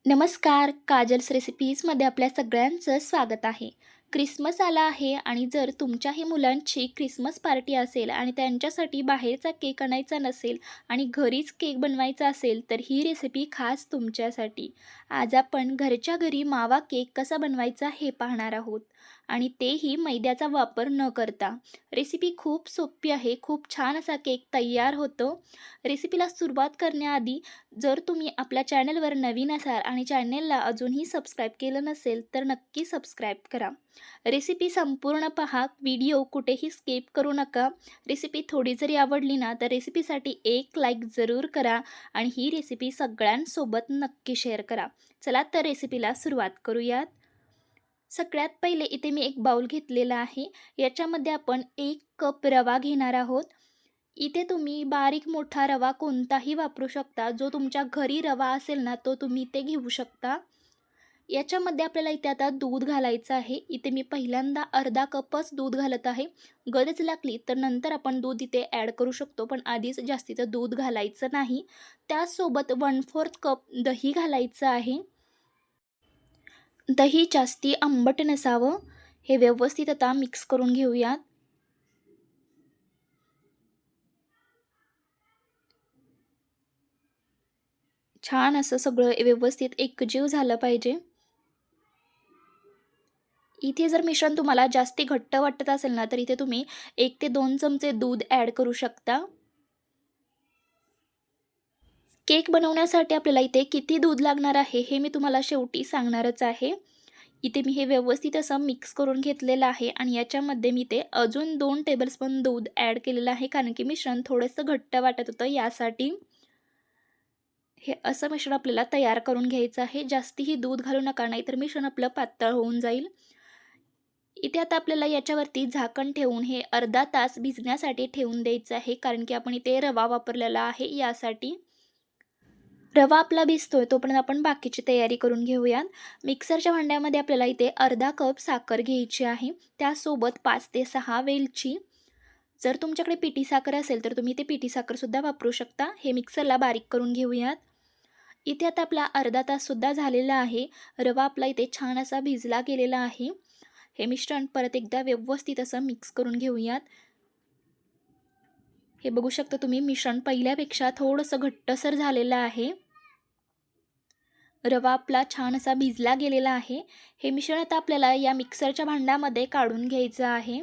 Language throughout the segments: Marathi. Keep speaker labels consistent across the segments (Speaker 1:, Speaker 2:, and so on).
Speaker 1: नमस्कार, काजल्स रेसिपीजमध्ये आपल्या सगळ्यांचं स्वागत आहे. क्रिसमस आला आहे आणि जर तुमच्याही मुलांची क्रिसमस पार्टी असेल आणि त्यांच्यासाठी बाहेरचा केक आणायचा नसेल आणि घरीच केक बनवायचा असेल, तर ही रेसिपी खास तुमच्यासाठी. आज आपण घरच्या घरी मावा केक कसा बनवायचा हे पाहणार आहोत आणि तेही मैद्याचा वापर न करता. रेसिपी खूप सोपी आहे, खूप छान असा केक तयार होतो. रेसिपीला सुरुवात करण्याआधी जर तुम्ही आपल्या चॅनलवर नवीन असाल आणि चॅनेलला अजूनही सबस्क्राईब केलं नसेल तर नक्की सबस्क्राईब करा. रेसिपी संपूर्ण पहा, व्हिडिओ कुठेही स्किप करू नका. रेसिपी थोडी जरी आवडली ना तर रेसिपीसाठी एक लाईक जरूर करा आणि ही रेसिपी सगळ्यांसोबत नक्की शेअर करा. चला तर रेसिपीला सुरुवात करूयात. सगळ्यात पहिले इथे मी एक बाउल घेतलेला आहे. याच्यामध्ये आपण 1 कप रवा घेणार आहोत. इथे तुम्ही बारीक मोठा रवा कोणताही वापरू शकता. जो तुमच्या घरी रवा असेल ना तो तुम्ही इथे घेऊ शकता. याच्यामध्ये आपल्याला इथे आता दूध घालायचं आहे. इथे मी पहिल्यांदा अर्धा कपच दूध घालत आहे. गरज लागली तर नंतर आपण दूध इथे ॲड करू शकतो, पण आधीच जास्तीचं दूध घालायचं नाही. त्याचसोबत 1/4 कप दही घालायचं आहे. दही जास्ती आंबट नसावं. हे व्यवस्थित आता मिक्स करून घेऊयात. छान असं सगळं व्यवस्थित एकजीव झालं पाहिजे. इथे जर मिश्रण तुम्हाला जास्ती घट्ट वाटत असेल ना, तर इथे तुम्ही 1 ते 2 चमचे दूध ॲड करू शकता. केक बनवण्यासाठी आपल्याला इथे किती दूध लागणार आहे, हे मी तुम्हाला शेवटी सांगणारच आहे. इथे मी हे व्यवस्थित असं मिक्स करून घेतलेलं आहे आणि याच्यामध्ये मी ते अजून 2 टेबलस्पून दूध ॲड केलेलं आहे, कारण की मिश्रण थोडंसं घट्ट वाटत होतं यासाठी. हे असं मिश्रण आपल्याला तयार करून घ्यायचं आहे. जास्तीही दूध घालू नका, नाहीतर मिश्रण आपलं पातळ होऊन जाईल. इथे आता आपल्याला याच्यावरती झाकण ठेवून हे अर्धा तास भिजण्यासाठी ठेवून द्यायचं आहे, कारण की आपण इथे रवा वापरलेला आहे यासाठी. रवा आपला भिजतोय तोपर्यंत आपण बाकीची तयारी करून घेऊयात. मिक्सरच्या भांड्यामध्ये आपल्याला इथे अर्धा कप साखर घ्यायची आहे. त्यासोबत 5 ते 6 वेलची. जर तुमच्याकडे पिठी साखर असेल तर तुम्ही ते पिठी साखरसुद्धा वापरू शकता. हे मिक्सरला बारीक करून घेऊयात. इथे आता आपला अर्धा ताससुद्धा झालेला आहे. रवा आपला इथे छान असा भिजला गेलेला आहे. हे मिश्रण परत एकदा व्यवस्थित असं मिक्स करून घेऊयात. हे बघू शकता तुम्ही, मिश्रण पहिल्यापेक्षा थोडंसं घट्टसर झालेलं आहे. रवा आपला छान असा भिजला गेलेला आहे. हे मिश्रण आता आपल्याला या मिक्सरच्या भांड्यामध्ये काढून घ्यायचं आहे.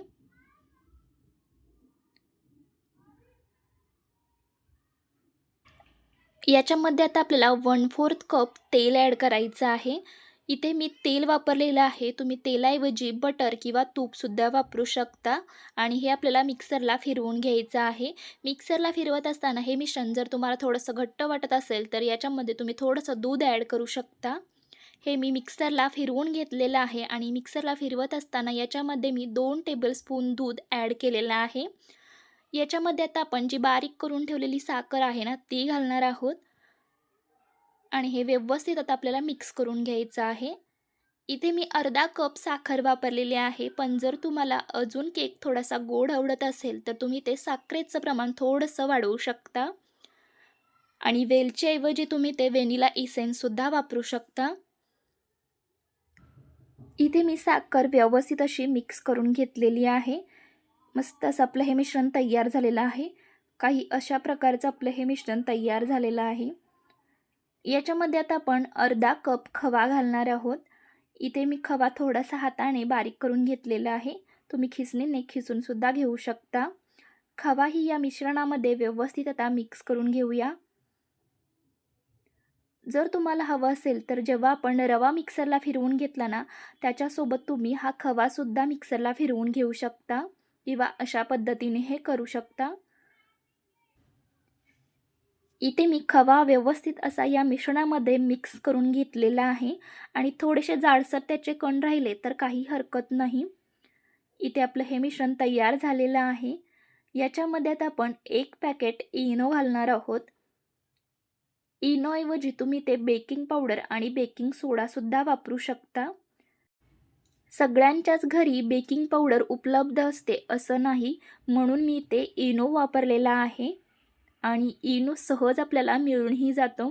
Speaker 1: याच्यामध्ये आता आपल्याला 1/4 कप तेल ॲड करायचं आहे. इथे मी तेल वापरलेलं आहे. तुम्ही तेलाऐवजी बटर किंवा तूपसुद्धा वापरू शकता आणि हे आपल्याला मिक्सरला फिरवून घ्यायचं आहे. मिक्सरला फिरवत असताना हे मिश्रण जर तुम्हाला थोडंसं घट्ट वाटत असेल तर याच्यामध्ये तुम्ही थोडंसं दूध ॲड करू शकता. हे मी मिक्सरला फिरवून घेतलेलं आहे आणि मिक्सरला फिरवत असताना याच्यामध्ये मी 2 टेबलस्पून दूध ॲड केलेलं आहे. याच्यामध्ये आता आपण जी बारीक करून ठेवलेली साखर आहे ना, ती घालणार आहोत आणि हे व्यवस्थित आता आपल्याला मिक्स करून घ्यायचं आहे. इथे मी अर्धा कप साखर वापरलेली आहे, पण जर तुम्हाला अजून केक थोडासा गोड आवडत असेल तर तुम्ही ते साखरेचं प्रमाण थोडंसं वाढवू शकता आणि वेलचीऐवजी तुम्ही ते व्हॅनिला इसेन्ससुद्धा वापरू शकता. इथे मी साखर व्यवस्थित अशी मिक्स करून घेतलेली आहे. मस्त असं आपलं हे मिश्रण तयार झालेलं आहे. काही अशा प्रकारचं आपलं हे मिश्रण तयार झालेलं आहे. याच्यामध्ये आता आपण अर्धा कप खवा घालणार आहोत. इथे मी खवा थोडासा हाताने बारीक करून घेतलेला आहे. तुम्ही खिसणीने खिसूनसुद्धा घेऊ शकता. खवाही या मिश्रणामध्ये व्यवस्थित आता मिक्स करून घेऊया. जर तुम्हाला हवं असेल तर जेव्हा आपण रवा मिक्सरला फिरवून घेतला ना, त्याच्यासोबत तुम्ही हा खवासुद्धा मिक्सरला फिरवून घेऊ शकता किंवा अशा पद्धतीने हे करू शकता. इथे मी खवा व्यवस्थित असा या मिश्रणामध्ये मिक्स करून घेतलेला आहे आणि थोडेसे जाडसर त्याचे कण राहिले तर काही हरकत नाही. इथे आपलं हे मिश्रण तयार झालेलं आहे. याच्यामध्ये आता आपण 1 पॅकेट इनो घालणार आहोत. इनोऐवजी तुम्ही ते बेकिंग पावडर आणि बेकिंग सोडासुद्धा वापरू शकता. सगळ्यांच्याच घरी बेकिंग पावडर उपलब्ध असते असं नाही, म्हणून मी ते इनो वापरलेला आहे आणि इनो सहज आपल्याला मिळूनही जातो.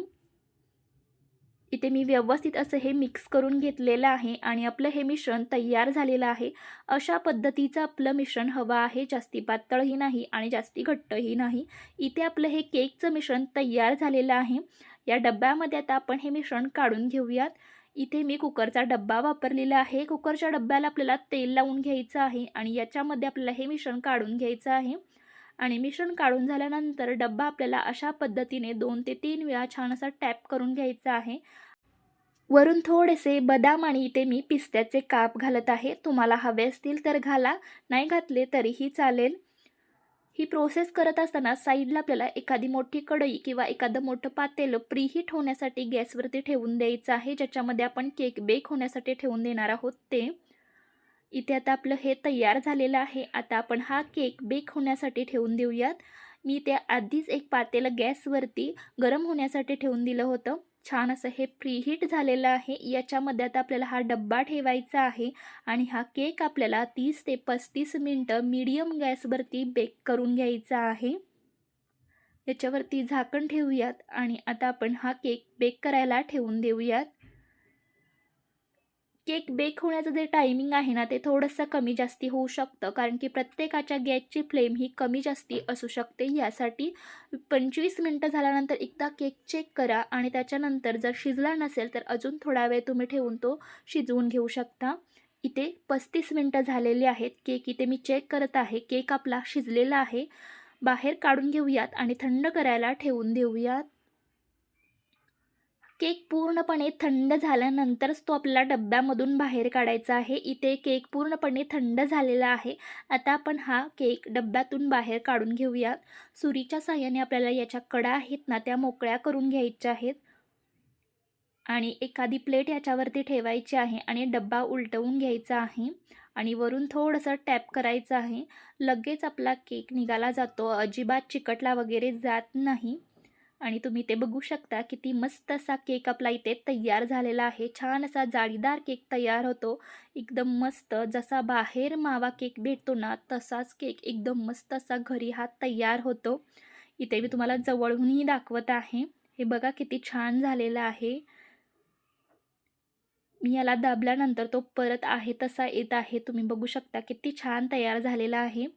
Speaker 1: इथे मी व्यवस्थित असं हे मिक्स करून घेतलेलं आहे आणि आपलं हे मिश्रण तयार झालेलं आहे. अशा पद्धतीचं आपलं मिश्रण हवं आहे, जास्ती पातळही नाही आणि जास्ती घट्टही नाही. इथे आपलं हे केकचं मिश्रण तयार झालेलं आहे. या डब्यामध्ये आता आपण हे मिश्रण काढून घेऊयात. इथे मी कुकरचा डब्बा वापरलेला आहे. कुकरच्या डब्याला आपल्याला तेल लावून घ्यायचं आहे आणि याच्यामध्ये आपल्याला हे मिश्रण काढून घ्यायचं आहे. आणि मिश्रण काढून झाल्यानंतर डब्बा आपल्याला अशा पद्धतीने 2 ते 3 वेळा छान असा टॅप करून घ्यायचा आहे. वरून थोडेसे बदाम आणि इथे मी पिस्त्याचे काप घालत आहे. तुम्हाला हवे असतील तर घाला, नाही घातले तरीही चालेल. ही प्रोसेस करत असताना साईडला आपल्याला एखादी मोठी कढई किंवा एखादं मोठं पातेलं प्रीहीट होण्यासाठी गॅसवरती ठेवून द्यायचं आहे, ज्याच्यामध्ये आपण केक बेक होण्यासाठी ठेवून देणार आहोत ते. इथे आता आपलं हे तयार झालेलं आहे. आता आपण हा केक बेक होण्यासाठी ठेवून देऊयात. मी त्या आधीच एक पातेलं गॅसवरती गरम होण्यासाठी ठेवून दिलं होतं. छान असं हे प्रीहीट झालेलं आहे. याच्यामध्ये आता आपल्याला हा डब्बा ठेवायचा आहे आणि हा केक आपल्याला 30 ते 35 मिनटं मीडियम गॅसवरती बेक करून घ्यायचा आहे. याच्यावरती झाकण ठेवूयात आणि आता आपण हा केक बेक करायला ठेवून देऊयात. केक बेक होण्याचं जे टायमिंग आहे ना, ते थोडंसं कमी जास्ती होऊ शकतं, कारण की प्रत्येकाच्या गॅसची फ्लेम ही कमी जास्ती असू शकते. यासाठी 25 मिनटं झाल्यानंतर एकदा केक चेक करा आणि त्याच्यानंतर जर शिजला नसेल तर अजून थोडा वेळ तुम्ही ठेवून तो शिजवून घेऊ शकता. इथे 35 मिनटं झालेली आहेत. केक इथे मी चेक करत आहे. केक आपला शिजलेला आहे. बाहेर काढून घेऊयात आणि थंड करायला ठेवून देऊयात. केक पूर्णपणे थंड झाल्यानंतरच तो आपल्याला डब्यामधून बाहेर काढायचा आहे. इथे केक पूर्णपणे थंड झालेला आहे. आता आपण हा केक डब्यातून बाहेर काढून घेऊयात. सुरीच्या साहाय्याने आपल्याला याच्या कडा आहेत ना, त्या मोकळ्या करून घ्यायच्या आहेत आणि एखादी प्लेट याच्यावरती ठेवायची आहे आणि डब्बा उलटवून घ्यायचा आहे आणि वरून थोडंसं टॅप करायचं आहे. लगेच आपला केक निघाला जातो, अजिबात चिकटला वगैरे जात नाही. आणि तुम्ही ते बघू शकता किती मस्त असा केक आपला इथे तयार झालेला आहे. छान असा जाळीदार केक तयार होतो. एकदम मस्त जसा बाहेर मावा केक भेटतो ना, तसाच केक एकदम मस्त असा घरी हा तयार होतो. इथे मी तुम्हाला जवळूनही दाखवत आहे. हे बघा किती छान झालेलं आहे. मी याला दाबल्यानंतर तो परत आहे तसा येत आहे. तुम्ही बघू शकता किती छान तयार झालेला आहे.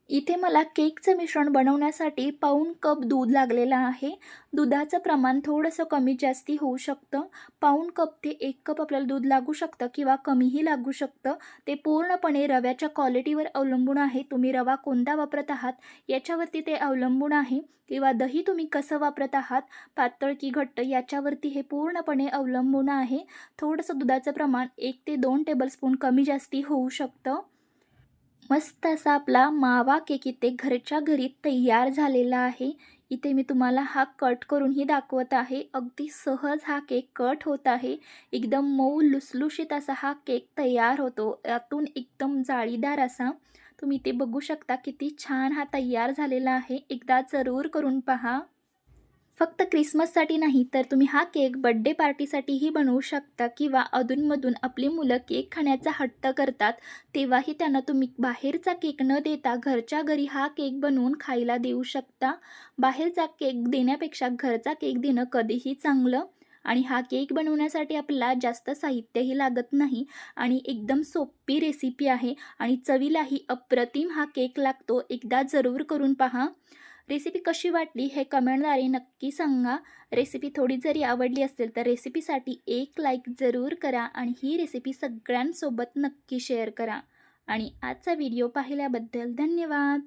Speaker 1: इथे मला केकचं मिश्रण बनवण्यासाठी पाऊण कप दूध लागलेलं आहे. दुधाचं प्रमाण थोडंसं कमी जास्ती होऊ शकतं. पाऊण कप ते 1 कप आपल्याला दूध लागू शकतं किंवा कमीही लागू शकतं. ते पूर्णपणे रव्याच्या क्वालिटीवर अवलंबून आहे. तुम्ही रवा कोणता वापरत आहात याच्यावरती ते अवलंबून आहे, किंवा दही तुम्ही कसं वापरत आहात, पातळ की घट्ट, याच्यावरती हे पूर्णपणे अवलंबून आहे. थोडंसं दुधाचं प्रमाण 1 ते 2 टेबलस्पून कमी जास्ती होऊ शकतं. मस्त असा आपला मावा केक इथे घरच्या घरी तयार झालेला आहे. इथे मी तुम्हाला हा कट करूनही दाखवत आहे. अगदी सहज हा केक कट होत आहे. एकदम मऊ लुसलुशीत असा हा केक तयार होतो. यातून एकदम जाळीदार असा. तुम्ही ते बघू शकता किती छान हा तयार झालेला आहे. एकदा जरूर करून पहा. फक्त क्रिसमससाठी नाही तर तुम्ही हा केक बड्डे पार्टीसाठीही बनवू शकता, किंवा अधूनमधून आपली मुलं केक खाण्याचा हट्ट करतात तेव्हाही त्यांना तुम्ही बाहेरचा केक न देता घरच्या घरी हा केक बनवून खायला देऊ शकता. बाहेरचा केक देण्यापेक्षा घरचा केक देणं कधीही चांगलं. आणि हा केक बनवण्यासाठी आपल्याला जास्त साहित्यही लागत नाही आणि एकदम सोपी रेसिपी आहे आणि चवीलाही अप्रतिम हा केक लागतो. एकदा जरूर करून पहा. रेसिपी कशी वाटली हे कमेंटद्वारे नक्की सांगा. रेसिपी थोडी जरी आवडली असेल तर रेसिपीसाठी एक लाईक जरूर करा आणि ही रेसिपी सगळ्यांसोबत नक्की शेअर करा. आणि आजचा व्हिडिओ पाहिल्याबद्दल धन्यवाद.